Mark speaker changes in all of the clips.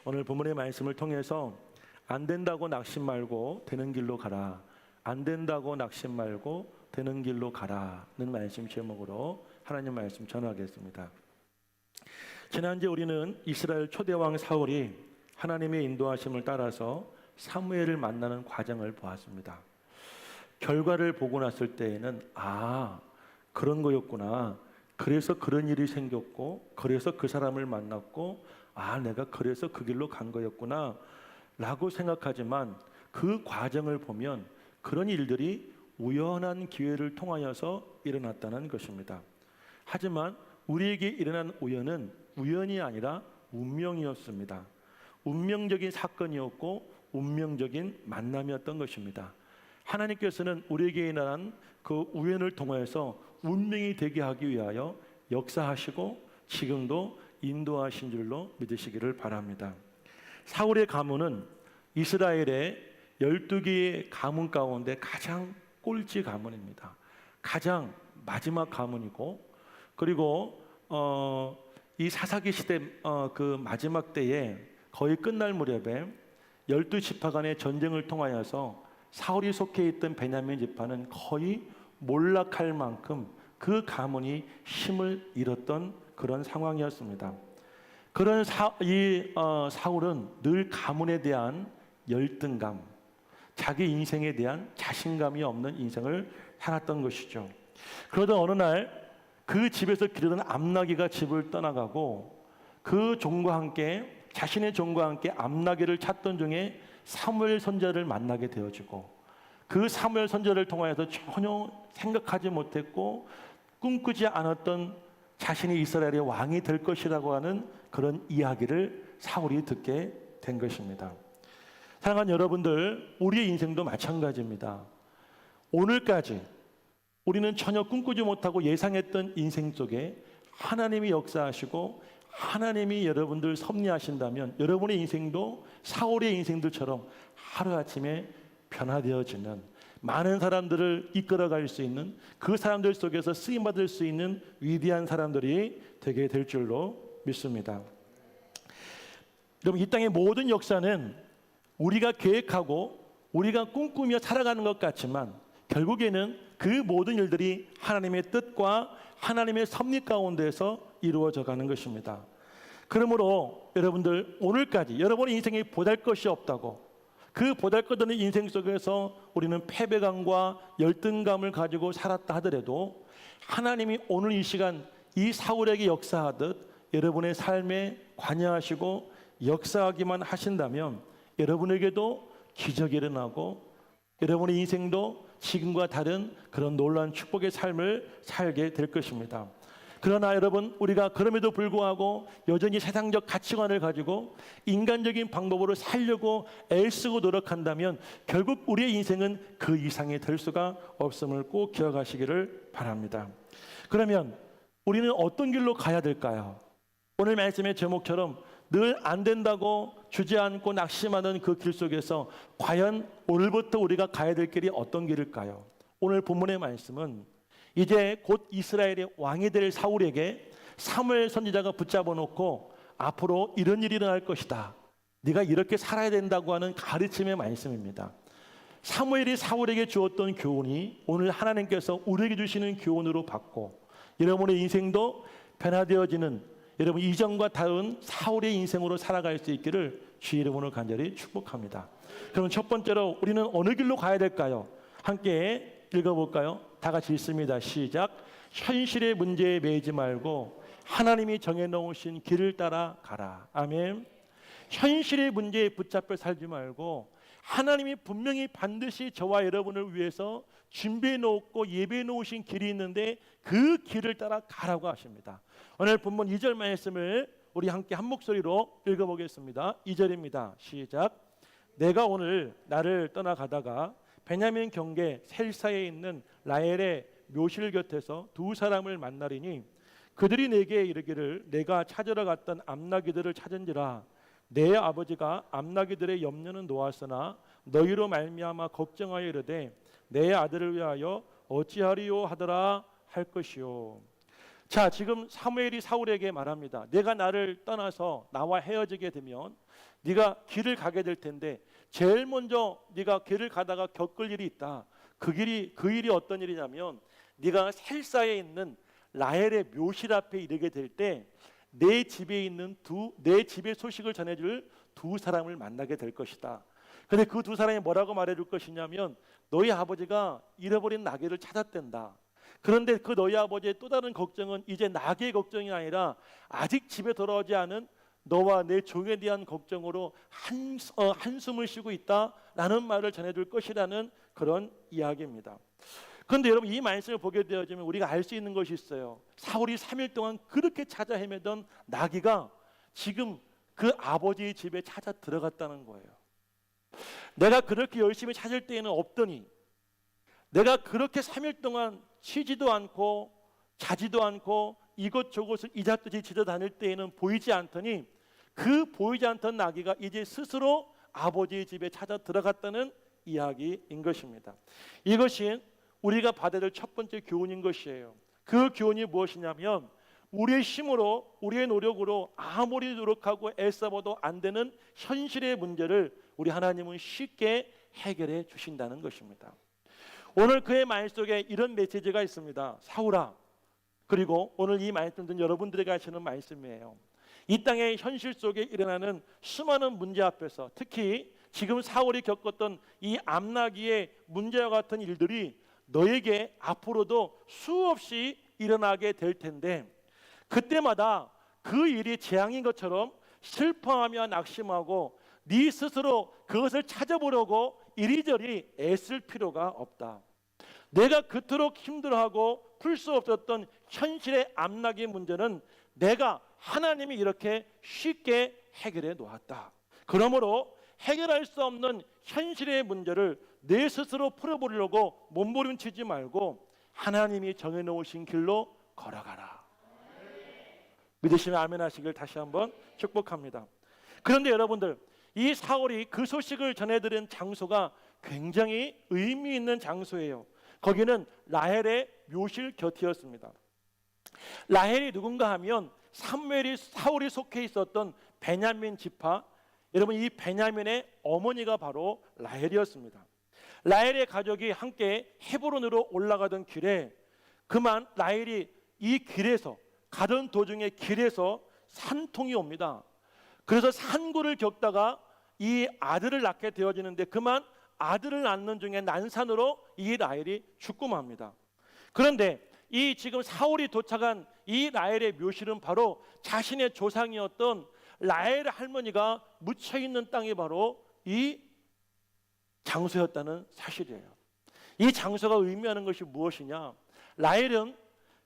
Speaker 1: 오늘 본문의 말씀을 통해서 안 된다고 낙심 말고 되는 길로 가라. 안 된다고 낙심 말고 되는 길로 가라는 말씀 제목으로 하나님 말씀 전하겠습니다. 지난주에 우리는 이스라엘 초대왕 사울이 하나님의 인도하심을 따라서 사무엘을 만나는 과정을 보았습니다. 결과를 보고 났을 때에는 그런 거였구나. 그래서 그런 일이 생겼고 그래서 그 사람을 만났고 내가 그래서 그 길로 간 거였구나 라고 생각하지만 그 과정을 보면 그런 일들이 우연한 기회를 통하여서 일어났다는 것입니다. 하지만 우리에게 일어난 우연은 우연이 아니라 운명이었습니다. 운명적인 사건이었고 운명적인 만남이었던 것입니다. 하나님께서는 우리에게 일어난 그 우연을 통해서 운명이 되게 하기 위하여 역사하시고 지금도 인도하신 줄로 믿으시기를 바랍니다. 사울의 가문은 이스라엘의 12개의 가문 가운데 가장 꼴찌 가문입니다. 가장 마지막 가문이고, 그리고 이 사사기 시대 그 마지막 때에 거의 끝날 무렵에 12지파 간의 전쟁을 통하여서 사울이 속해 있던 베냐민 지파는 거의 몰락할 만큼 그 가문이 힘을 잃었던 그런 상황이었습니다. 그런 사울은 늘 가문에 대한 열등감, 자기 인생에 대한 자신감이 없는 인생을 살았던 것이죠. 그러던 어느 날 그 집에서 기르던 암나귀가 집을 떠나가고 그 종과 함께 자신의 종과 함께 암나귀를 찾던 중에 사무엘 선지자를 만나게 되어지고 그 사무엘 선지자를 통하여서 전혀 생각하지 못했고 꿈꾸지 않았던 자신이 이스라엘의 왕이 될 것이라고 하는 그런 이야기를 사울이 듣게 된 것입니다. 사랑하는 여러분들, 우리의 인생도 마찬가지입니다. 오늘까지 우리는 전혀 꿈꾸지 못하고 예상했던 인생 속에 하나님이 역사하시고 하나님이 여러분들 섭리하신다면 여러분의 인생도 사울의 인생들처럼 하루아침에 변화되어지는, 많은 사람들을 이끌어갈 수 있는, 그 사람들 속에서 쓰임받을 수 있는 위대한 사람들이 되게 될 줄로 믿습니다. 여러분, 이 땅의 모든 역사는 우리가 계획하고 우리가 꿈꾸며 살아가는 것 같지만 결국에는 그 모든 일들이 하나님의 뜻과 하나님의 섭리 가운데서 이루어져 가는 것입니다. 그러므로 여러분들, 오늘까지 여러분의 인생에 보잘것이 없다고, 그 보잘것없는 인생 속에서 우리는 패배감과 열등감을 가지고 살았다 하더라도 하나님이 오늘 이 시간 이 사울에게 역사하듯 여러분의 삶에 관여하시고 역사하기만 하신다면 여러분에게도 기적이 일어나고 여러분의 인생도 지금과 다른 그런 놀라운 축복의 삶을 살게 될 것입니다. 그러나 여러분, 우리가 그럼에도 불구하고 여전히 세상적 가치관을 가지고 인간적인 방법으로 살려고 애쓰고 노력한다면 결국 우리의 인생은 그 이상이 될 수가 없음을 꼭 기억하시기를 바랍니다. 그러면 우리는 어떤 길로 가야 될까요? 오늘 말씀의 제목처럼 늘 안 된다고 주저앉고 낙심하는 그 길 속에서 과연 오늘부터 우리가 가야 될 길이 어떤 길일까요? 오늘 본문의 말씀은 이제 곧 이스라엘의 왕이 될 사울에게 사무엘 선지자가 붙잡아 놓고 앞으로 이런 일이 일어날 것이다, 네가 이렇게 살아야 된다고 하는 가르침의 말씀입니다. 사무엘이 사울에게 주었던 교훈이 오늘 하나님께서 우리에게 주시는 교훈으로 받고 여러분의 인생도 변화되어지는, 여러분 이전과 다른 사울의 인생으로 살아갈 수 있기를 주의 이름으로 간절히 축복합니다. 그럼 첫 번째로 우리는 어느 길로 가야 될까요? 함께 읽어볼까요? 다 같이 읽습니다. 시작. 현실의 문제에 매이지 말고 하나님이 정해놓으신 길을 따라 가라. 아멘. 현실의 문제에 붙잡혀 살지 말고 하나님이 분명히 반드시 저와 여러분을 위해서 준비해 놓고 예배해 놓으신 길이 있는데 그 길을 따라 가라고 하십니다. 오늘 본문 2절 말씀을 우리 함께 한 목소리로 읽어보겠습니다. 2절입니다. 시작. 내가 오늘 나를 떠나가다가 베냐민 경계 셀사에 있는 라헬의 묘실 곁에서 두 사람을 만나리니 그들이 내게 이르기를 내가 찾으러 갔던 암나귀들을 찾은지라 내 아버지가 암나귀들의 염려는 놓았으나 너희로 말미암아 걱정하여 이르되 내 아들을 위하여 어찌하리요 하더라 할 것이요. 자, 지금 사무엘이 사울에게 말합니다. 내가 나를 떠나서 나와 헤어지게 되면 네가 길을 가게 될 텐데 제일 먼저 네가 길을 가다가 겪을 일이 있다. 그 일이 어떤 일이냐면 네가 셀사에 있는 라헬의 묘실 앞에 이르게 될 때 내 집에 있는 내 집의 소식을 전해줄 두 사람을 만나게 될 것이다. 근데 그 두 사람이 뭐라고 말해줄 것이냐면 너희 아버지가 잃어버린 나귀를 찾았댄다. 그런데 그 너희 아버지의 또 다른 걱정은 이제 나귀의 걱정이 아니라 아직 집에 돌아오지 않은 너와 내 종에 대한 걱정으로 한숨을 쉬고 있다라는 말을 전해줄 것이라는 그런 이야기입니다. 그런데 여러분, 이 말씀을 보게 되어지면 우리가 알 수 있는 것이 있어요. 사울이 3일 동안 그렇게 찾아 헤매던 나귀가 지금 그 아버지의 집에 찾아 들어갔다는 거예요. 내가 그렇게 열심히 찾을 때에는 없더니, 내가 그렇게 3일 동안 쉬지도 않고 자지도 않고 이곳저곳을 이잡듯이 지저다닐 때에는 보이지 않더니 그 보이지 않던 나귀가 이제 스스로 아버지의 집에 찾아 들어갔다는 이야기인 것입니다. 이것이 우리가 받아야 될 첫 번째 교훈인 것이에요. 그 교훈이 무엇이냐면 우리의 힘으로, 우리의 노력으로 아무리 노력하고 애써봐도 안 되는 현실의 문제를 우리 하나님은 쉽게 해결해 주신다는 것입니다. 오늘 그의 말 속에 이런 메시지가 있습니다. 사울아, 그리고 오늘 이 말씀 듣는 여러분들에게 하시는 말씀이에요. 이 땅의 현실 속에 일어나는 수많은 문제 앞에서 특히 지금 사울이 겪었던 이 암나귀의 문제와 같은 일들이 너에게 앞으로도 수없이 일어나게 될 텐데 그때마다 그 일이 재앙인 것처럼 슬퍼하며 낙심하고 네 스스로 그것을 찾아보려고 이리저리 애쓸 필요가 없다. 내가 그토록 힘들어하고 풀 수 없었던 현실의 암나귀 문제는 내가 하나님이 이렇게 쉽게 해결해 놓았다. 그러므로 해결할 수 없는 현실의 문제를 내 스스로 풀어보려고 몸부림치지 말고 하나님이 정해놓으신 길로 걸어가라. 믿으시면 아멘 하시길 다시 한번 축복합니다. 그런데 여러분들, 이 사울이 그 소식을 전해드린 장소가 굉장히 의미 있는 장소예요. 거기는 라헬의 묘실 곁이었습니다. 라헬이 누군가 하면 사울이 속해 있었던 베냐민 지파, 여러분 이 베냐민의 어머니가 바로 라헬이었습니다. 라헬의 가족이 함께 헤브론으로 올라가던 길에 그만 라헬이 이 길에서 가던 도중에 길에서 산통이 옵니다. 그래서 산고를 겪다가 이 아들을 낳게 되어지는데 그만 아들을 낳는 중에 난산으로 이 라헬이 죽고 맙니다. 그런데 이 지금 사울이 도착한 이 라헬의 묘실은 바로 자신의 조상이었던 라헬 할머니가 묻혀 있는 땅이 바로 이 장소였다는 사실이에요. 이 장소가 의미하는 것이 무엇이냐? 라헬은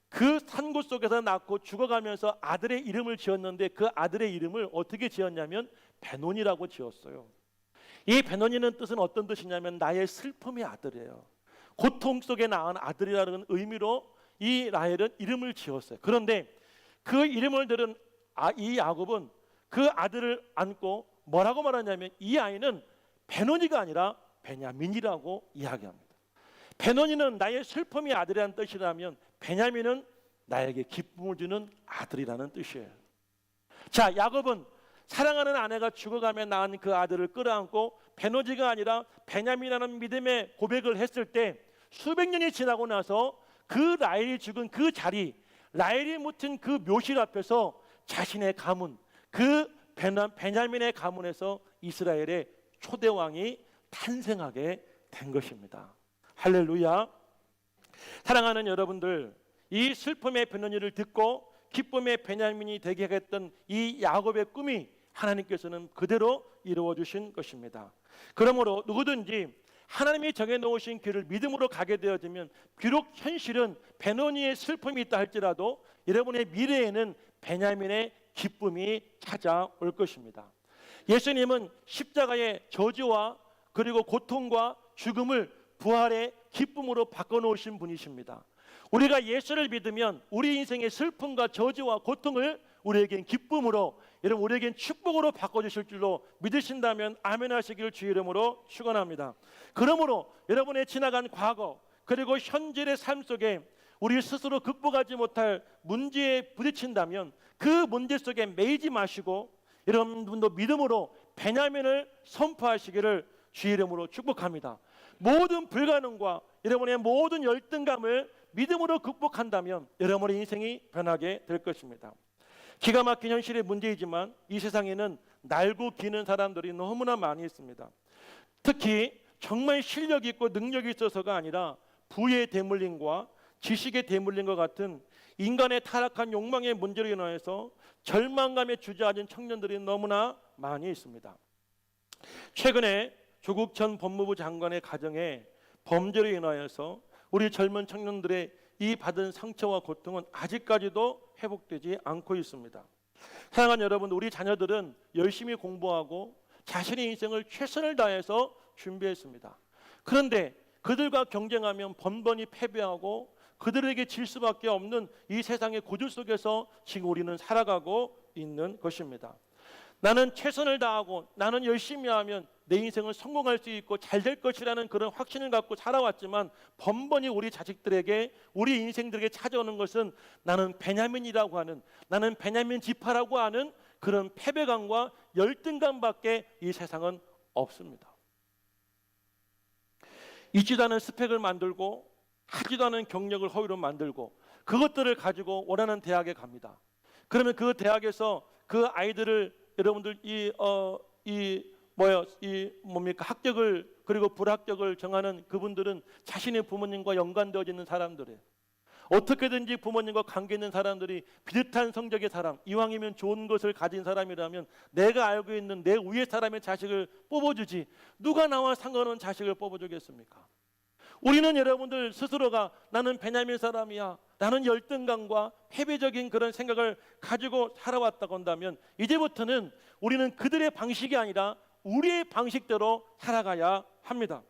Speaker 1: 그 산곳 속에서 낳고 죽어가면서 아들의 이름을 지었는데 그 아들의 이름을 어떻게 지었냐면 베논이라고 지었어요. 이 베논이라는 뜻은 어떤 뜻이냐면 나의 슬픔의 아들이에요. 고통 속에 낳은 아들이라는 의미로 이 라헬은 이름을 지었어요. 그런데 그 이름을 들은 이 야곱은 그 아들을 안고 뭐라고 말하냐면 이 아이는 베논이가 아니라 베냐민이라고 이야기합니다. 베논이는 나의 슬픔의 아들이라는 뜻이라면 베냐민은 나에게 기쁨을 주는 아들이라는 뜻이에요. 자, 야곱은 사랑하는 아내가 죽어가며 낳은 그 아들을 끌어안고 베노지가 아니라 베냐민이라는 믿음의 고백을 했을 때 수백 년이 지나고 나서 그 라헬이 죽은 그 자리, 라헬이 묻힌 그 묘실 앞에서 자신의 가문, 그 베냐민의 가문에서 이스라엘의 초대왕이 탄생하게 된 것입니다. 할렐루야. 사랑하는 여러분들, 이 슬픔의 베냐민을 듣고 기쁨의 베냐민이 되게 했던 이 야곱의 꿈이 하나님께서는 그대로 이루어 주신 것입니다. 그러므로 누구든지 하나님이 정해놓으신 길을 믿음으로 가게 되어지면 비록 현실은 베노니의 슬픔이 있다 할지라도 여러분의 미래에는 베냐민의 기쁨이 찾아올 것입니다. 예수님은 십자가의 저주와 그리고 고통과 죽음을 부활의 기쁨으로 바꿔놓으신 분이십니다. 우리가 예수를 믿으면 우리 인생의 슬픔과 저주와 고통을 우리에겐 기쁨으로, 여러분 우리에겐 축복으로 바꿔주실 줄로 믿으신다면 아멘 하시기를 주의 이름으로 축원합니다. 그러므로 여러분의 지나간 과거 그리고 현재의 삶 속에 우리 스스로 극복하지 못할 문제에 부딪힌다면 그 문제 속에 매이지 마시고 여러분도 믿음으로 베냐민을 선포하시기를 주의 이름으로 축복합니다. 모든 불가능과 여러분의 모든 열등감을 믿음으로 극복한다면 여러분의 인생이 변하게 될 것입니다. 기가 막힌 현실의 문제이지만 이 세상에는 날고 기는 사람들이 너무나 많이 있습니다. 특히 정말 실력 있고 능력이 있어서가 아니라 부의 대물림과 지식의 대물림과 같은 인간의 타락한 욕망의 문제로 인하여서 절망감에 주저앉은 청년들이 너무나 많이 있습니다. 최근에 조국 전 법무부 장관의 가정에 범죄로 인하여서 우리 젊은 청년들의 이 받은 상처와 고통은 아직까지도 회복되지 않고 있습니다. 사랑하는 여러분, 우리 자녀들은 열심히 공부하고 자신의 인생을 최선을 다해서 준비했습니다. 그런데 그들과 경쟁하면 번번이 패배하고 그들에게 질 수밖에 없는 이 세상의 구조 속에서 지금 우리는 살아가고 있는 것입니다. 나는 최선을 다하고 나는 열심히 하면 내 인생을 성공할 수 있고 잘 될 것이라는 그런 확신을 갖고 살아왔지만 번번이 우리 자식들에게 우리 인생들에게 찾아오는 것은 나는 베냐민이라고 하는, 나는 베냐민 지파라고 하는 그런 패배감과 열등감밖에 이 세상은 없습니다. 있지도 않은 스펙을 만들고 하지도 않은 경력을 허위로 만들고 그것들을 가지고 원하는 대학에 갑니다. 그러면 그 대학에서 그 아이들을 여러분들 합격을 그리고 불합격을 정하는 그분들은 자신의 부모님과 연관되어 있는 사람들이에요. 어떻게든지 부모님과 관계 있는 사람들이 비슷한 성적의 사람, 이왕이면 좋은 것을 가진 사람이라면 내가 알고 있는 내 위의 사람의 자식을 뽑아주지 누가 나와 상관없는 자식을 뽑아주겠습니까? 우리는 여러분들 스스로가 나는 베냐민 사람이야, 나는 열등감과 패배적인 그런 생각을 가지고 살아왔다고 한다면 이제부터는 우리는 그들의 방식이 아니라 우리의 방식대로 살아가야 합니다.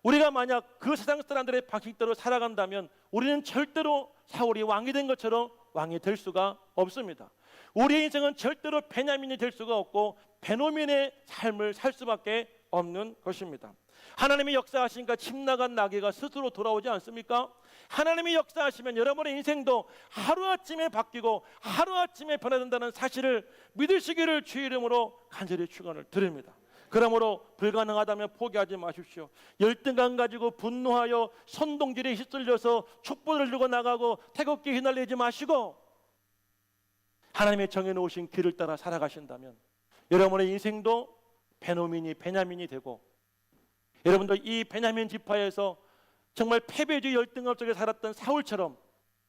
Speaker 1: 우리가 만약 그 세상 사람들의 방식대로 살아간다면 우리는 절대로 사울이 왕이 된 것처럼 왕이 될 수가 없습니다. 우리의 인생은 절대로 베냐민이 될 수가 없고 베노민의 삶을 살 수밖에 없는 것입니다. 하나님이 역사하시니까 집 나간 나귀가 스스로 돌아오지 않습니까? 하나님이 역사하시면 여러분의 인생도 하루아침에 바뀌고 하루아침에 변화된다는 사실을 믿으시기를 주의 이름으로 간절히 축원을 드립니다. 그러므로 불가능하다면 포기하지 마십시오. 열등감 가지고 분노하여 선동질에 휩쓸려서 촛불을 들고 나가고 태극기에 휘날리지 마시고 하나님의 정해놓으신 길을 따라 살아가신다면 여러분의 인생도 베냐민이 되고 여러분들 이 베냐민 지파에서 정말 패배주의 열등감 속에 살았던 사울처럼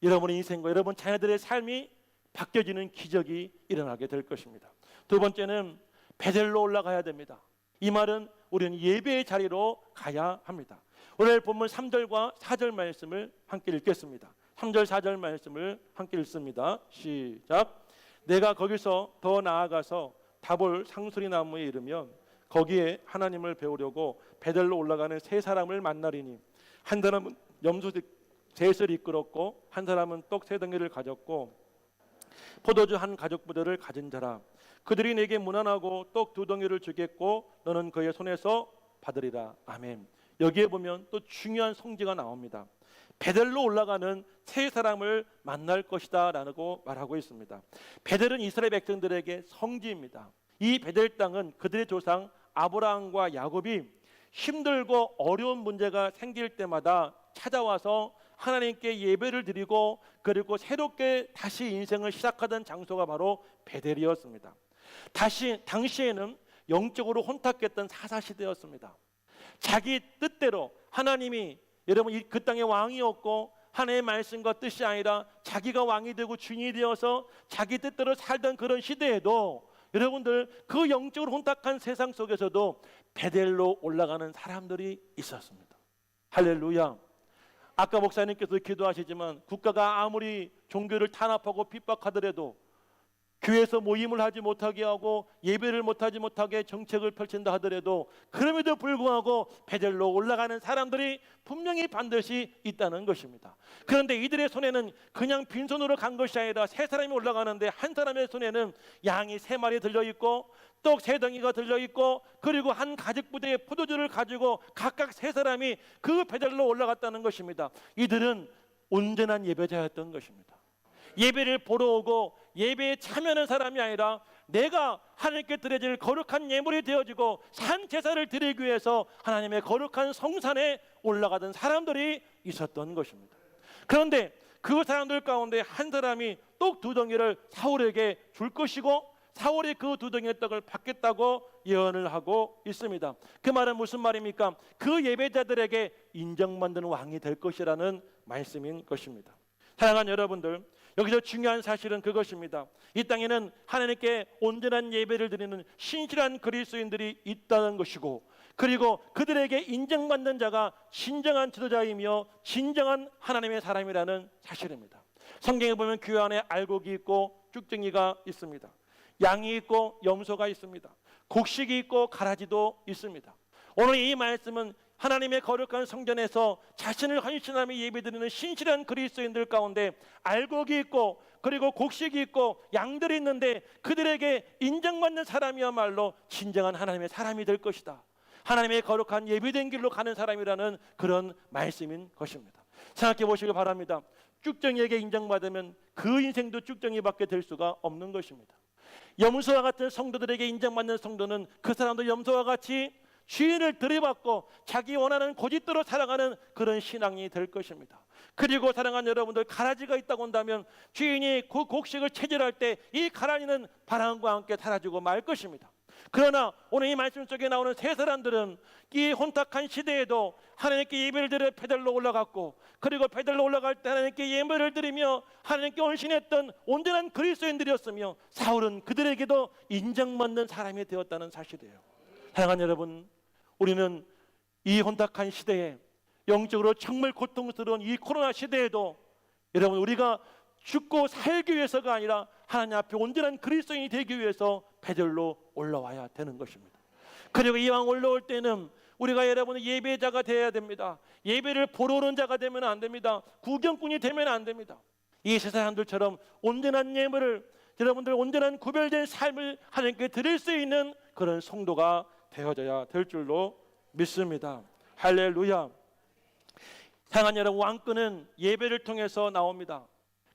Speaker 1: 여러분의 인생과 여러분 자녀들의 삶이 바뀌어지는 기적이 일어나게 될 것입니다. 두 번째는 베델로 올라가야 됩니다. 이 말은 우리는 예배의 자리로 가야 합니다. 오늘 본문 3절과 4절 말씀을 함께 읽겠습니다. 3절 4절 말씀을 함께 읽습니다. 시작. 내가 거기서 더 나아가서 다볼 상수리 나무에 이르면 거기에 하나님을 배우려고 베델로 올라가는 세 사람을 만나리니 한 사람은 염소 셋을 이끌었고 한 사람은 떡 세 덩이를 가졌고 포도주 한 가죽 부대를 가진 자라. 그들이 내게 문안하고 떡 두 덩이를 주겠고 너는 그의 손에서 받으리라. 아멘. 여기에 보면 또 중요한 성지가 나옵니다. 베델로 올라가는 세 사람을 만날 것이다 라고 말하고 있습니다. 베델은 이스라엘 백성들에게 성지입니다. 이 베델 땅은 그들의 조상 아브라함과 야곱이 힘들고 어려운 문제가 생길 때마다 찾아와서 하나님께 예배를 드리고 그리고 새롭게 다시 인생을 시작하던 장소가 바로 베델이었습니다. 당시에는 영적으로 혼탁했던 사사시대였습니다. 자기 뜻대로 하나님이 여러분 그 땅의 왕이었고 하나님의 말씀과 뜻이 아니라 자기가 왕이 되고 주인이 되어서 자기 뜻대로 살던 그런 시대에도 여러분들 그 영적으로 혼탁한 세상 속에서도 베델로 올라가는 사람들이 있었습니다. 할렐루야. 아까 목사님께서 기도하시지만 국가가 아무리 종교를 탄압하고 핍박하더라도 교회에서 모임을 하지 못하게 하고 예배를 못하게 정책을 펼친다 하더라도 그럼에도 불구하고 베델로 올라가는 사람들이 분명히 반드시 있다는 것입니다. 그런데 이들의 손에는 그냥 빈손으로 간 것이 아니라 세 사람이 올라가는데 한 사람의 손에는 양이 3마리 들려있고 떡 3덩이가 들려있고 그리고 한 가죽 부대의 포도주를 가지고 각각 3사람이 그 베델로 올라갔다는 것입니다. 이들은 온전한 예배자였던 것입니다. 예배를 보러 오고 예배에 참여하는 사람이 아니라 내가 하나님께 드려질 거룩한 예물이 되어지고 산 제사를 드리기 위해서 하나님의 거룩한 성산에 올라가던 사람들이 있었던 것입니다. 그런데 그 사람들 가운데 한 사람이 떡 2덩이를 사울에게 줄 것이고 사울이 그 2덩이의 떡을 받겠다고 예언을 하고 있습니다. 그 말은 무슨 말입니까? 그 예배자들에게 인정받는 왕이 될 것이라는 말씀인 것입니다. 사랑하는 여러분들, 여기서 중요한 사실은 그것입니다. 이 땅에는 하나님께 온전한 예배를 드리는 신실한 그리스도인들이 있다는 것이고, 그리고 그들에게 인정받는 자가 진정한 지도자이며 진정한 하나님의 사람이라는 사실입니다. 성경에 보면 교회 안에 알곡이 있고 쭉정이가 있습니다. 양이 있고 염소가 있습니다. 곡식이 있고 가라지도 있습니다. 오늘 이 말씀은 하나님의 거룩한 성전에서 자신을 헌신하며 예배드리는 신실한 그리스도인들 가운데 알곡이 있고 그리고 곡식이 있고 양들이 있는데 그들에게 인정받는 사람이야말로 진정한 하나님의 사람이 될 것이다. 하나님의 거룩한 예배된 길로 가는 사람이라는 그런 말씀인 것입니다. 생각해 보시기 바랍니다. 쭉정이에게 인정받으면 그 인생도 쭉정이밖에 될 수가 없는 것입니다. 염소와 같은 성도들에게 인정받는 성도는 그 사람도 염소와 같이 주인을 들이받고 자기 원하는 고집대로 살아가는 그런 신앙이 될 것입니다. 그리고 사랑하는 여러분들, 가라지가 있다고 한다면 주인이 그 곡식을 채질할 때 이 가라지는 바람과 함께 사라지고 말 것입니다. 그러나 오늘 이 말씀 속에 나오는 세 사람들은 이 혼탁한 시대에도 하나님께 예배를 드려 베들로 올라갔고, 그리고 베들로 올라갈 때 하나님께 예배를 드리며 하나님께 헌신했던 온전한 그리스도인들이었으며 사울은 그들에게도 인정받는 사람이 되었다는 사실이에요. 사랑하는 여러분, 우리는 이 혼탁한 시대에 영적으로 정말 고통스러운 이 코로나 시대에도 여러분, 우리가 죽고 살기 위해서가 아니라 하나님 앞에 온전한 그리스도인이 되기 위해서 베들로 올라와야 되는 것입니다. 그리고 이왕 올라올 때는 우리가 여러분의 예배자가 되어야 됩니다. 예배를 보러 오는 자가 되면 안 됩니다. 구경꾼이 되면 안 됩니다. 이 세 사람들처럼 온전한 예물을, 여러분들 온전한 구별된 삶을 하나님께 드릴 수 있는 그런 성도가 되어져야 될 줄로 믿습니다. 할렐루야. 사랑하는 여러분, 왕권은 예배를 통해서 나옵니다.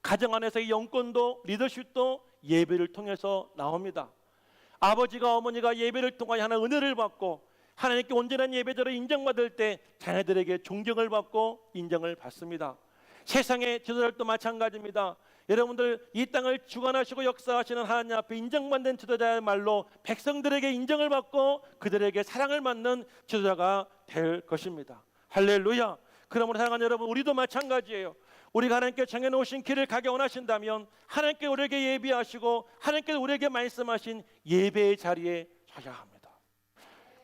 Speaker 1: 가정 안에서의 영권도 리더십도 예배를 통해서 나옵니다. 아버지가 어머니가 예배를 통하여 하나님 은혜를 받고 하나님께 온전한 예배자로 인정받을 때 자녀들에게 존경을 받고 인정을 받습니다. 세상의 지도자들도 마찬가지입니다. 여러분들, 이 땅을 주관하시고 역사하시는 하나님 앞에 인정받는 지도자야말로 백성들에게 인정을 받고 그들에게 사랑을 받는 지도자가 될 것입니다. 할렐루야. 그러므로 사랑하는 여러분, 우리도 마찬가지예요. 우리가 하나님께 정해놓으신 길을 가기 원하신다면 하나님께 우리에게 예비하시고 하나님께 우리에게 말씀하신 예배의 자리에 서야 합니다.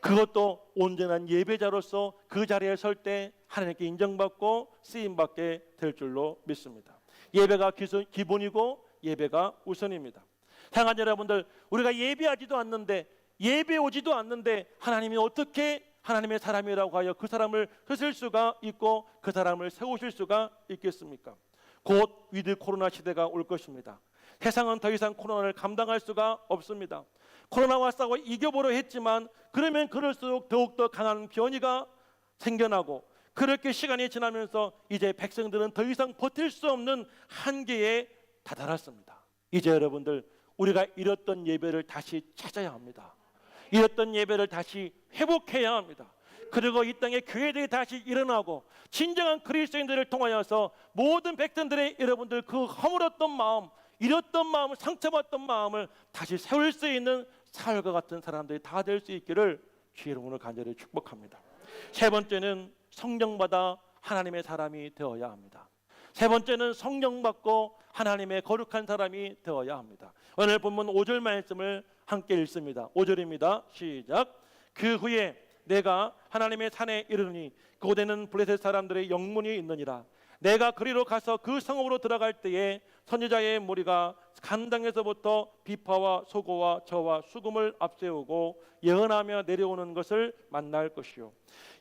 Speaker 1: 그것도 온전한 예배자로서 그 자리에 설 때 하나님께 인정받고 쓰임받게 될 줄로 믿습니다. 예배가 기본이고 예배가 우선입니다. 사랑하는 여러분들, 우리가 예배하지도 않는데, 예배 오지도 않는데 하나님이 어떻게 하나님의 사람이라고 하여 그 사람을 쓰실 수가 있고 그 사람을 세우실 수가 있겠습니까? 곧 위드 코로나 시대가 올 것입니다. 세상은 더 이상 코로나를 감당할 수가 없습니다. 코로나와 싸워 이겨보려 했지만 그러면 그럴수록 더욱더 강한 변이가 생겨나고, 그렇게 시간이 지나면서 이제 백성들은 더 이상 버틸 수 없는 한계에 다다랐습니다. 이제 여러분들, 우리가 잃었던 예배를 다시 찾아야 합니다. 잃었던 예배를 다시 회복해야 합니다. 그리고 이 땅에 교회들이 다시 일어나고 진정한 그리스도인들을 통하여서 모든 백성들의 여러분들 그 허물었던 마음, 잃었던 마음을, 상처받던 마음을 다시 세울 수 있는 사울과 같은 사람들이 다 될 수 있기를 주의 이름으로 간절히 축복합니다. 세 번째는 성령받아 하나님의 사람이 되어야 합니다. 세 번째는 성령받고 하나님의 거룩한 사람이 되어야 합니다. 오늘 본문 5절 말씀을 함께 읽습니다. 5절입니다. 시작. 그 후에 내가 하나님의 산에 이르르니 그곳에는 블레셋 사람들의 영문이 있느니라. 내가 그리로 가서 그 성읍으로 들어갈 때에 선지자의 무리가 간당에서부터 비파와 소고와 저와 수금을 앞세우고 예언하며 내려오는 것을 만날 것이요.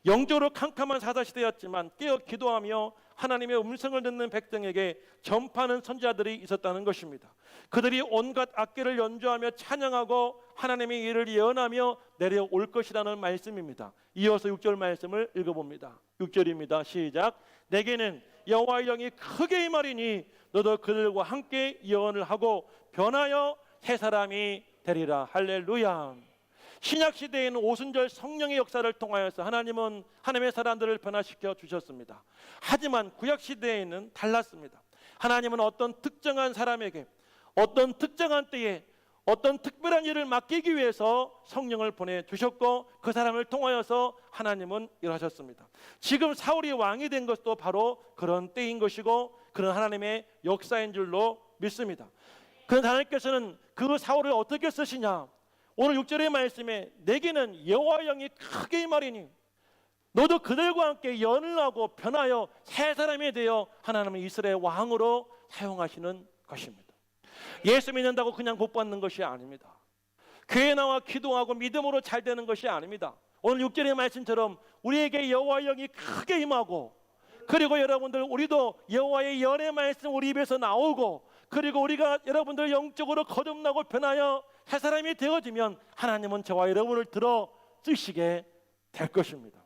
Speaker 1: 영적으로 캄캄한 사사시대였지만 깨어 기도하며 하나님의 음성을 듣는 백성에게 전파하는 선지자들이 있었다는 것입니다. 그들이 온갖 악기를 연주하며 찬양하고 하나님의 일을 예언하며 내려올 것이라는 말씀입니다. 이어서 6절 말씀을 읽어봅니다. 6절입니다. 시작. 내게는 여호와의 영이 크게 임하리니 너도 그들과 함께 예언을 하고 변하여 새 사람이 되리라. 할렐루야. 신약 시대에는 오순절 성령의 역사를 통하여서 하나님은 하나님의 사람들을 변화시켜 주셨습니다. 하지만 구약 시대에는 달랐습니다. 하나님은 어떤 특정한 사람에게 어떤 특정한 때에 어떤 특별한 일을 맡기기 위해서 성령을 보내주셨고 그 사람을 통하여서 하나님은 일하셨습니다. 지금 사울이 왕이 된 것도 바로 그런 때인 것이고 그런 하나님의 역사인 줄로 믿습니다. 그런데 하나님께서는 그 사울을 어떻게 쓰시냐? 오늘 6절의 말씀에 내게는 여호와의 영이 크게 임하리니 너도 그들과 함께 연을 하고 변하여 새 사람이 되어 하나님은 이스라엘 왕으로 사용하시는 것입니다. 예수 믿는다고 그냥 복 받는 것이 아닙니다. 교회 나와 기도하고 믿음으로 잘 되는 것이 아닙니다. 오늘 6절의 말씀처럼 우리에게 여호와의 영이 크게 임하고 그리고 여러분들 우리도 여호와의 연의 말씀 우리 입에서 나오고 그리고 우리가 여러분들 영적으로 거듭나고 변하여 새 사람이 되어지면 하나님은 저와 여러분을 들어 쓰시게 될 것입니다.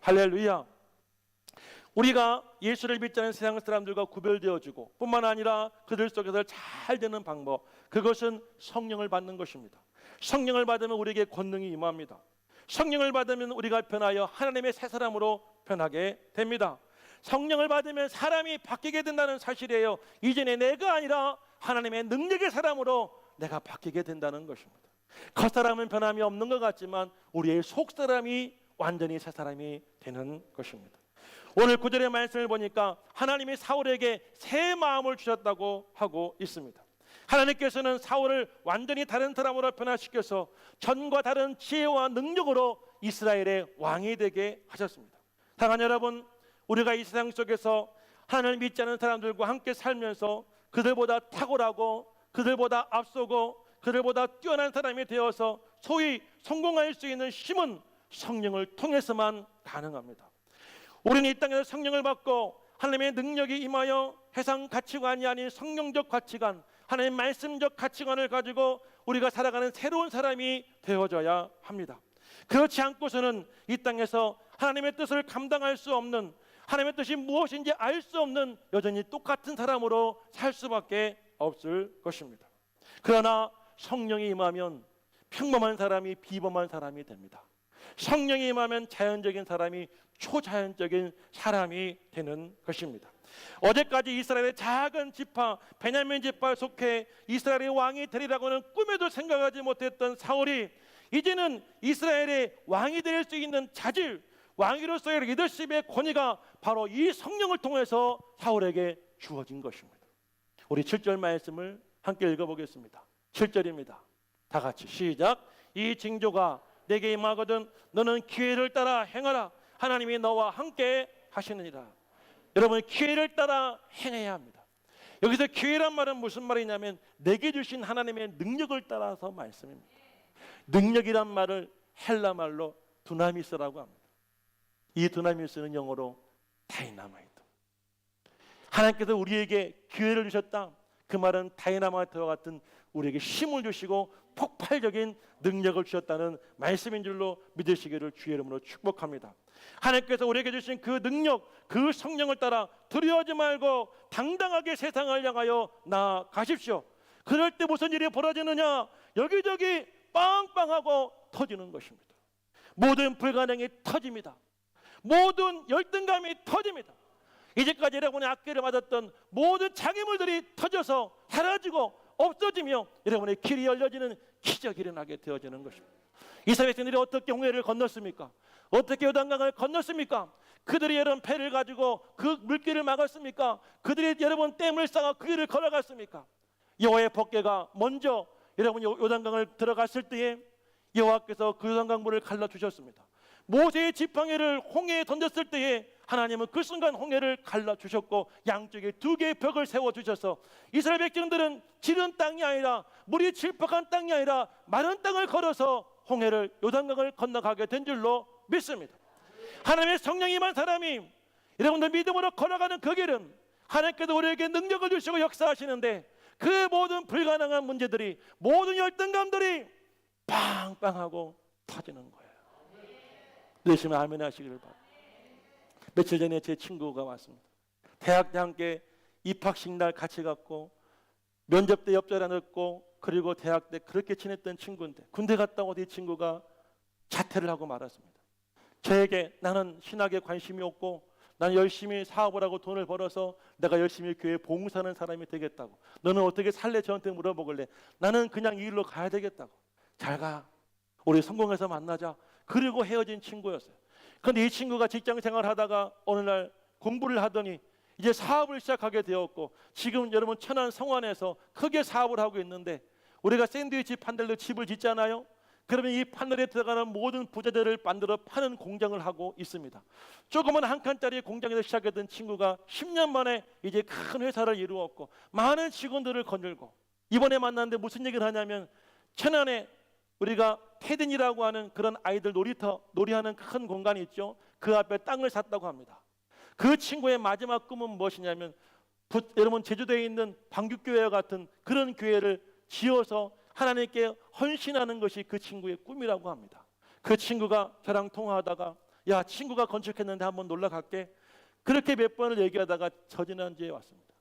Speaker 1: 할렐루야. 우리가 예수를 믿지 않는 세상 사람들과 구별되어지고 뿐만 아니라 그들 속에서 잘 되는 방법, 그것은 성령을 받는 것입니다. 성령을 받으면 우리에게 권능이 임합니다. 성령을 받으면 우리가 변하여 하나님의 새 사람으로 변하게 됩니다. 성령을 받으면 사람이 바뀌게 된다는 사실이에요. 이전에 내가 아니라 하나님의 능력의 사람으로 내가 바뀌게 된다는 것입니다. 겉사람은 변함이 없는 것 같지만 우리의 속사람이 완전히 새 사람이 되는 것입니다. 오늘 9절의 말씀을 보니까 하나님이 사울에게 새 마음을 주셨다고 하고 있습니다. 하나님께서는 사울을 완전히 다른 사람으로 변화시켜서 전과 다른 지혜와 능력으로 이스라엘의 왕이 되게 하셨습니다. 사랑하는 여러분, 우리가 이 세상 속에서 하나님을 믿지 않는 사람들과 함께 살면서 그들보다 탁월하고 그들보다 앞서고 그들보다 뛰어난 사람이 되어서 소위 성공할 수 있는 힘은 성령을 통해서만 가능합니다. 우리는 이 땅에서 성령을 받고 하나님의 능력이 임하여 세상 가치관이 아닌 성령적 가치관, 하나님의 말씀적 가치관을 가지고 우리가 살아가는 새로운 사람이 되어져야 합니다. 그렇지 않고서는 이 땅에서 하나님의 뜻을 감당할 수 없는, 하나님의 뜻이 무엇인지 알 수 없는 여전히 똑같은 사람으로 살 수밖에 없을 것입니다. 그러나 성령이 임하면 평범한 사람이 비범한 사람이 됩니다. 성령이 임하면 자연적인 사람이 초자연적인 사람이 되는 것입니다. 어제까지 이스라엘의 작은 지파 베냐민 지파에 속해 이스라엘의 왕이 되리라고는 꿈에도 생각하지 못했던 사울이 이제는 이스라엘의 왕이 될 수 있는 자질, 왕으로서의 리더십의 권위가 바로 이 성령을 통해서 사울에게 주어진 것입니다. 우리 7절 말씀을 함께 읽어보겠습니다. 7절입니다. 다 같이 시작. 이 징조가 내게 임하거든 너는 기회를 따라 행하라. 하나님이 너와 함께 하시느니라. 여러분, 기회를 따라 행해야 합니다. 여기서 기회란 말은 무슨 말이냐면 내게 주신 하나님의 능력을 따라서 말씀입니다. 능력이란 말을 헬라 말로 두나미스라고 합니다. 이 두나미스는 영어로 다이나마이트. 하나님께서 우리에게 기회를 주셨다. 그 말은 다이나마이트와 같은 우리에게 힘을 주시고 폭발적인 능력을 주셨다는 말씀인 줄로 믿으시기를 주의 이름으로 축복합니다. 하나님께서 우리에게 주신 그 능력, 그 성령을 따라 두려워하지 말고 당당하게 세상을 향하여 나아가십시오. 그럴 때 무슨 일이 벌어지느냐? 여기저기 빵빵하고 터지는 것입니다. 모든 불가능이 터집니다. 모든 열등감이 터집니다. 이제까지 여러분의 악기를 맞았던 모든 장애물들이 터져서 사라지고 없어지며 여러분의 길이 열려지는 기적이 일어나게 되어지는 것입니다. 이스라엘 백성들이 어떻게 홍해를 건넜습니까? 어떻게 요단강을 건넜습니까? 그들이 여러분 배를 가지고 그 물길을 막았습니까? 그들이 여러분 댐을 쌓아 그 길을 걸어갔습니까? 여호와의 법궤가 먼저 여러분 요단강을 들어갔을 때에 여호와께서 그 요단강 물을 갈라주셨습니다. 모세의 지팡이를 홍해에 던졌을 때에 하나님은 그 순간 홍해를 갈라주셨고 양쪽에 두 개의 벽을 세워주셔서 이스라엘 백성들은 지른 땅이 아니라 물이 질퍽한 땅이 아니라 마른 땅을 걸어서 홍해를 요단강을 건너가게 된 줄로 믿습니다. 하나님의 성령이 임한 사람이 여러분들 믿음으로 걸어가는 그 길은 하나님께서 우리에게 능력을 주시고 역사하시는데 그 모든 불가능한 문제들이 모든 열등감들이 빵빵하고 터지는 거예요. 내시면 아멘 하시기를 바랍니다. 며칠 전에 제 친구가 왔습니다. 대학 때 함께 입학식 날 같이 갔고 면접 때 옆자리 앉았고 그리고 대학 때 그렇게 지냈던 친구인데 군대 갔다 오던 이 친구가 자퇴를 하고 말았습니다. 저에게 나는 신학에 관심이 없고 나는 열심히 사업을 하고 돈을 벌어서 내가 열심히 교회 봉사하는 사람이 되겠다고. 너는 어떻게 살래? 저한테 물어보길래 나는 그냥 이 일로 가야 되겠다고. 잘 가. 우리 성공해서 만나자. 그리고 헤어진 친구였어요. 그런데 이 친구가 직장 생활을 하다가 어느 날 공부를 하더니 이제 사업을 시작하게 되었고 지금 여러분 천안 성안에서 크게 사업을 하고 있는데 우리가 샌드위치 판들로 집을 짓잖아요. 그러면 이 판넬에 들어가는 모든 부자재를 만들어 파는 공장을 하고 있습니다. 조그만 한 칸짜리 공장에서 시작했던 친구가 10년 만에 이제 큰 회사를 이루었고 많은 직원들을 거느리고 이번에 만났는데 무슨 얘기를 하냐면 천안에 우리가 테든이라고 하는 그런 아이들 놀이하는 큰 공간이 있죠. 그 앞에 땅을 샀다고 합니다. 그 친구의 마지막 꿈은 무엇이냐면 여러분 제주도에 있는 방귀교회와 같은 그런 교회를 지어서 하나님께 헌신하는 것이 그 친구의 꿈이라고 합니다. 그 친구가 저랑 통화하다가 야 친구가 건축했는데 한번 놀러 갈게. 그렇게 몇 번을 얘기하다가 저지난주에 왔습니다.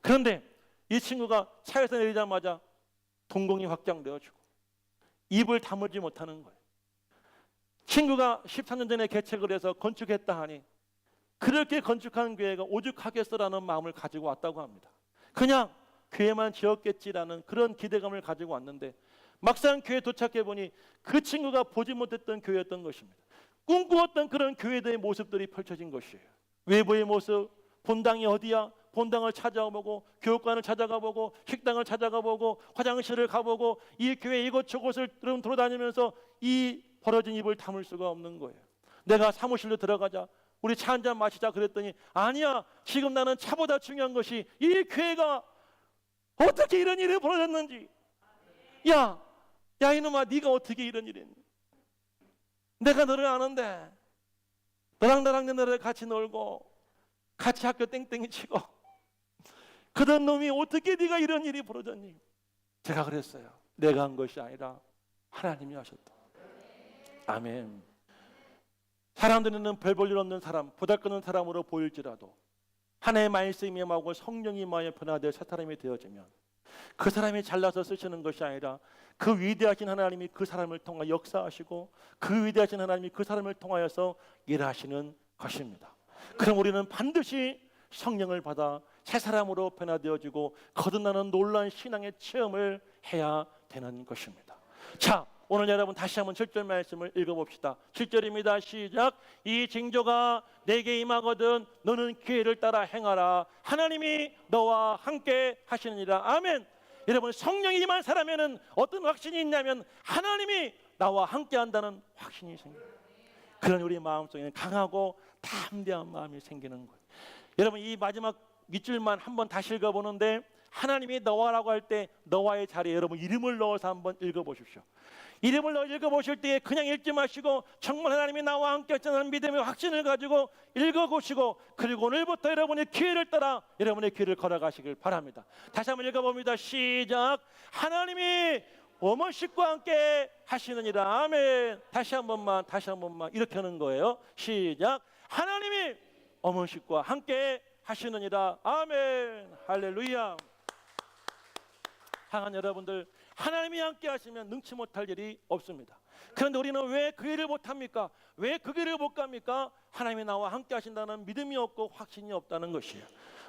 Speaker 1: 그런데 이 친구가 차에서 내리자마자 동공이 확장되어지고 입을 다물지 못하는 거예요. 친구가 13년 전에 개척을 해서 건축했다 하니 그렇게 건축한 교회가 오죽하겠어라는 마음을 가지고 왔다고 합니다. 그냥 교회만 지었겠지라는 그런 기대감을 가지고 왔는데 막상 교회에 도착해 보니 그 친구가 보지 못했던 교회였던 것입니다. 꿈꾸었던 그런 교회들의 모습들이 펼쳐진 것이에요. 외부의 모습, 본당이 어디야? 본당을 찾아보고 교육관을 찾아가보고 식당을 찾아가보고 화장실을 가보고 이 교회 이곳저곳을 돌아다니면서 이 벌어진 입을 다물 수가 없는 거예요. 내가 사무실로 들어가자. 우리 차 한잔 마시자 그랬더니 아니야. 지금 나는 차보다 중요한 것이 이 교회가 어떻게 이런 일이 벌어졌는지. 야 이놈아 네가 어떻게 이런 일이 했니? 내가 너를 아는데 너랑 나랑 너를 같이 놀고 같이 학교 땡땡이 치고 그런 놈이 어떻게 네가 이런 일이 벌어졌니? 제가 그랬어요. 내가 한 것이 아니라 하나님이 하셨다. 아멘. 사람들은 별 볼 일 없는 사람, 보잘것없는 사람으로 보일지라도 하나님의 말씀이 임하고 성령이 임하여 변화될 새 사람이 되어지면 그 사람이 잘나서 쓰시는 것이 아니라 그 위대하신 하나님이 그 사람을 통하여 역사하시고 그 위대하신 하나님이 그 사람을 통하여서 일하시는 것입니다. 그럼 우리는 반드시 성령을 받아 새 사람으로 변화되어지고 거듭나는 놀라운 신앙의 체험을 해야 되는 것입니다. 자, 오늘 여러분 다시 한번 7절 말씀을 읽어봅시다. 7절입니다. 시작. 이 징조가 내게 임하거든 너는 기회를 따라 행하라. 하나님이 너와 함께 하시느니라. 아멘. 여러분 성령이 임한 사람에는 어떤 확신이 있냐면 하나님이 나와 함께 한다는 확신이 생겨요. 그런 우리 마음속에는 강하고 담대한 마음이 생기는 거예요. 여러분 이 마지막 밑줄만 한번 다시 읽어보는데 하나님이 너와라고 할 때 너와의 자리에 여러분 이름을 넣어서 한번 읽어보십시오. 이름을 넣어 읽어보실 때 그냥 읽지 마시고 정말 하나님이 나와 함께 했다는 믿음의 확신을 가지고 읽어보시고 그리고 오늘부터 여러분의 기회를 따라 여러분의 길을 걸어가시길 바랍니다. 다시 한번 읽어봅니다. 시작. 하나님이 어머식과 함께 하시느니라. 아멘. 다시 한 번만 이렇게 하는 거예요. 시작. 하나님이 어머식과 함께 하시느니라. 아멘. 할렐루야. 사랑하는 여러분들, 하나님이 함께 하시면 능치 못할 일이 없습니다. 그런데 우리는 왜 그 일을 못합니까? 왜 그 길을 못 갑니까? 하나님이 나와 함께 하신다는 믿음이 없고 확신이 없다는 것이에요.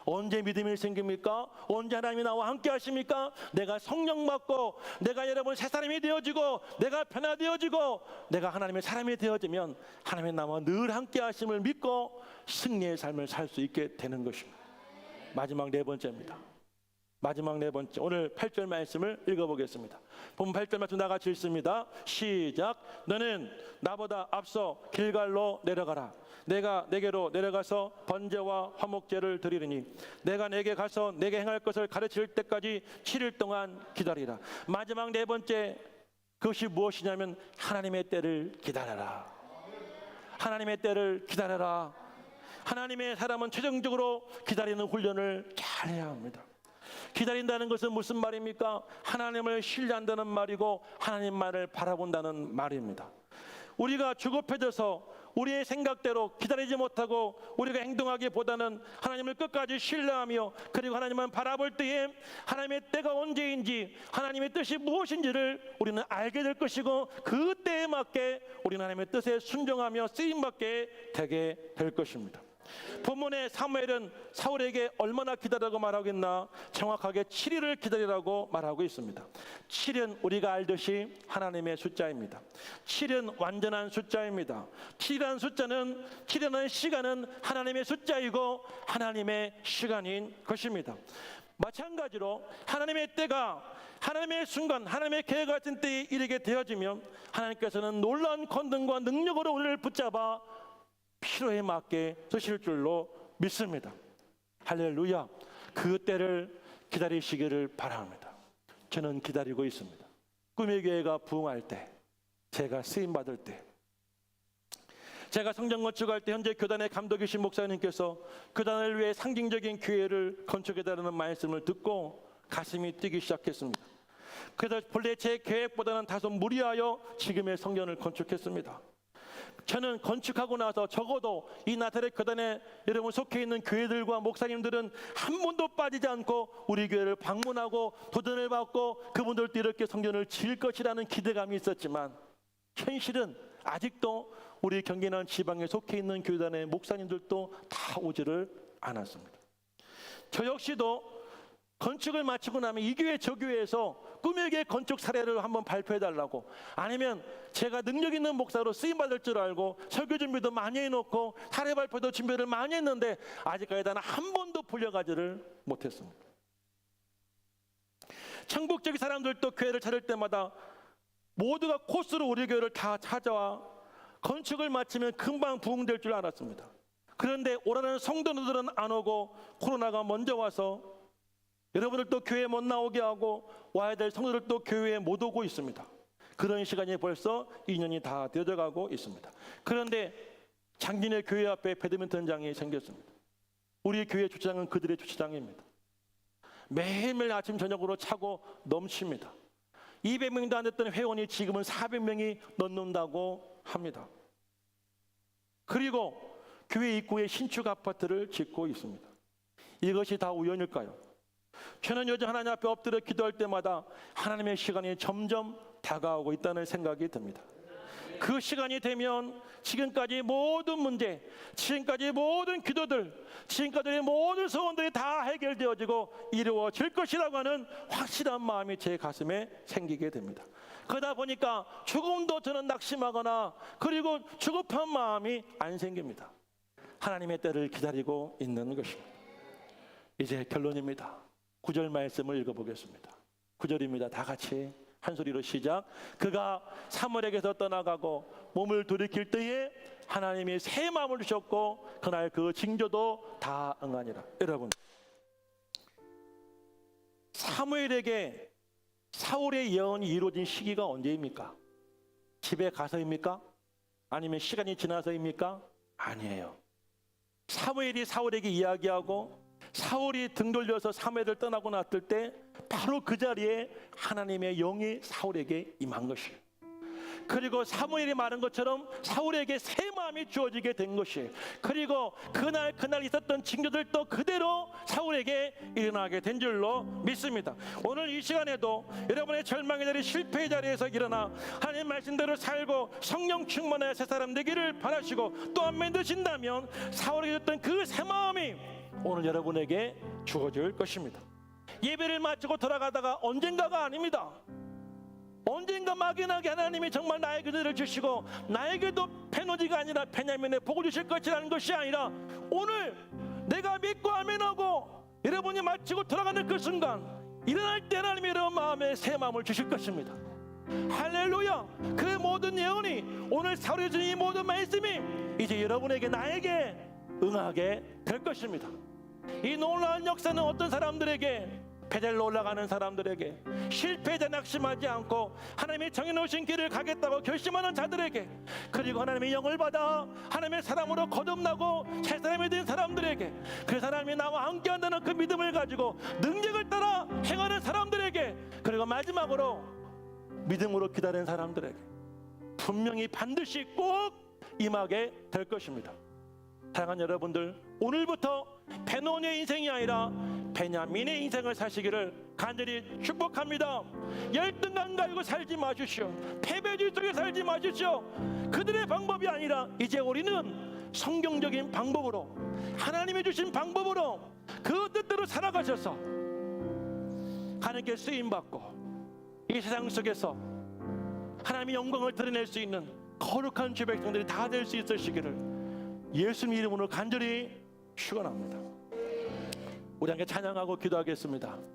Speaker 1: 언제 믿음이 생깁니까? 언제 하나님이 나와 함께 하십니까? 내가 성령 받고 내가 여러분 새 사람이 되어지고 내가 변화되어지고 내가 하나님의 사람이 되어지면 하나님의 나와 늘 함께 하심을 믿고 승리의 삶을 살 수 있게 되는 것입니다. 마지막 네 번째입니다. 마지막 네 번째, 오늘 8절 말씀을 읽어보겠습니다. 본 8절 말씀 다 같이 읽습니다. 시작. 너는 나보다 앞서 길갈로 내려가라. 내가 내게로 내려가서 번제와 화목제를 드리리니 내가 내게 가서 내게 행할 것을 가르칠 때까지 7일 동안 기다리라. 마지막 네 번째, 그것이 무엇이냐면 하나님의 때를 기다려라. 하나님의 때를 기다려라. 하나님의 사람은 최종적으로 기다리는 훈련을 잘해야 합니다. 기다린다는 것은 무슨 말입니까? 하나님을 신뢰한다는 말이고 하나님 말을 바라본다는 말입니다. 우리가 조급해져서 우리의 생각대로 기다리지 못하고 우리가 행동하기보다는 하나님을 끝까지 신뢰하며 그리고 하나님만 바라볼 때에 하나님의 때가 언제인지 하나님의 뜻이 무엇인지를 우리는 알게 될 것이고 그 때에 맞게 우리는 하나님의 뜻에 순종하며 쓰임받게 되게 될 것입니다. 본문의 사무엘은 사울에게 얼마나 기다리라고 말하고 있나? 정확하게 7일을 기다리라고 말하고 있습니다. 7은 우리가 알듯이 하나님의 숫자입니다. 7은 완전한 숫자입니다. 7이라는 숫자는 7이라는 시간은 하나님의 숫자이고 하나님의 시간인 것입니다. 마찬가지로 하나님의 때가 하나님의 순간 하나님의 계획 같은 때에 이르게 되어지면 하나님께서는 놀라운 권능과 능력으로 우리를 붙잡아 필요에 맞게 쓰실 줄로 믿습니다. 할렐루야. 그 때를 기다리시기를 바랍니다. 저는 기다리고 있습니다. 꿈의 교회가 부흥할 때, 제가 쓰임받을 때, 제가 성전 건축할 때 현재 교단의 감독이신 목사님께서 교단을 위해 상징적인 교회를 건축해달라는 말씀을 듣고 가슴이 뛰기 시작했습니다. 그래서 본래 제 계획보다는 다소 무리하여 지금의 성전을 건축했습니다. 저는 건축하고 나서 적어도 이 나사렛 교단에 여러분 속해 있는 교회들과 목사님들은 한 번도 빠지지 않고 우리 교회를 방문하고 도전을 받고 그분들도 이렇게 성전을 지을 것이라는 기대감이 있었지만 현실은 아직도 우리 경기남 지방에 속해 있는 교단의 목사님들도 다 오지를 않았습니다. 저 역시도 건축을 마치고 나면 이 교회 저 교회에서 꿈의 교회 건축 사례를 한번 발표해달라고, 아니면 제가 능력 있는 목사로 쓰임받을 줄 알고 설교 준비도 많이 해놓고 사례 발표도 준비를 많이 했는데 아직까지 단 한 번도 불려가지를 못했습니다. 천국적인 사람들도 교회를 찾을 때마다 모두가 코스로 우리 교회를 다 찾아와 건축을 마치면 금방 부흥될 줄 알았습니다. 그런데 오라는 성도들은 안 오고 코로나가 먼저 와서 여러분들도 교회에 못 나오게 하고 와야 될 성도들도 교회에 못 오고 있습니다. 그런 시간이 벌써 2년이 다 되어가고 있습니다. 그런데 장진의 교회 앞에 배드민턴장이 생겼습니다. 우리 교회 주차장은 그들의 주차장입니다. 매일매일 아침 저녁으로 차고 넘칩니다. 200명도 안 됐던 회원이 지금은 400명이 넘는다고 합니다. 그리고 교회 입구에 신축 아파트를 짓고 있습니다. 이것이 다 우연일까요? 저는 요즘 하나님 앞에 엎드려 기도할 때마다 하나님의 시간이 점점 다가오고 있다는 생각이 듭니다. 그 시간이 되면 지금까지 모든 문제, 지금까지 모든 기도들, 지금까지의 모든 소원들이 다 해결되어지고 이루어질 것이라고 하는 확실한 마음이 제 가슴에 생기게 됩니다. 그러다 보니까 조금도 저는 낙심하거나 그리고 주급한 마음이 안 생깁니다. 하나님의 때를 기다리고 있는 것입니다. 이제 결론입니다. 9절 말씀을 읽어보겠습니다. 9절입니다. 다 같이 한 소리로 시작. 그가 사물에게서 떠나가고 몸을 돌이킬 때에 하나님이 새 마음을 주셨고 그날 그 징조도 다 응하니라. 여러분, 사무엘에게 사울의 예언이 이루어진 시기가 언제입니까? 집에 가서입니까? 아니면 시간이 지나서입니까? 아니에요. 사무엘이 사울에게 이야기하고 사울이 등 돌려서 사무엘을 떠나고 났을 때 바로 그 자리에 하나님의 영이 사울에게 임한 것이에요. 그리고 사무엘이 말한 것처럼 사울에게 새 마음이 주어지게 된 것이에요. 그리고 그날 있었던 징조들도 그대로 사울에게 일어나게 된 줄로 믿습니다. 오늘 이 시간에도 여러분의 절망의 자리, 실패의 자리에서 일어나 하나님 말씀대로 살고 성령 충만의 새 사람 되기를 바라시고 또한 믿으신다면 사울에게 줬던 그 새 마음이 오늘 여러분에게 주어질 것입니다. 예배를 마치고 돌아가다가 언젠가가 아닙니다. 언젠가 막연하게 하나님이 정말 나에게 은혜를 주시고 나에게도 페노지가 아니라 베냐민의 복을 주실 것이라는 것이 아니라 오늘 내가 믿고 아멘하고 여러분이 마치고 돌아가는 그 순간 일어날 때 하나님이 여러분 마음에 새 마음을 주실 것입니다. 할렐루야. 그 모든 예언이 오늘 사울이 준 이 모든 말씀이 이제 여러분에게 나에게 응하게 될 것입니다. 이 놀라운 역사는 어떤 사람들에게, 베델로 올라가는 사람들에게, 실패자 낙심하지 않고 하나님이 정해놓으신 길을 가겠다고 결심하는 자들에게, 그리고 하나님의 영을 받아 하나님의 사람으로 거듭나고 새 사람이 된 사람들에게, 그 사람이 나와 함께한다는 그 믿음을 가지고 능력을 따라 행하는 사람들에게, 그리고 마지막으로 믿음으로 기다리는 사람들에게 분명히 반드시 꼭 임하게 될 것입니다. 사랑하는 여러분들, 오늘부터 베노니의 인생이 아니라 베냐민의 인생을 사시기를 간절히 축복합니다. 열등감 가지고 살지 마십시오. 패배주의 속에 살지 마십시오. 그들의 방법이 아니라 이제 우리는 성경적인 방법으로, 하나님이 주신 방법으로 그 뜻대로 살아가셔서 하나님께 쓰임받고 이 세상 속에서 하나님의 영광을 드러낼 수 있는 거룩한 주 백성들이 다 될 수 있으시기를 예수님 이름으로 간절히 축원합니다. 우리 함께 찬양하고 기도하겠습니다.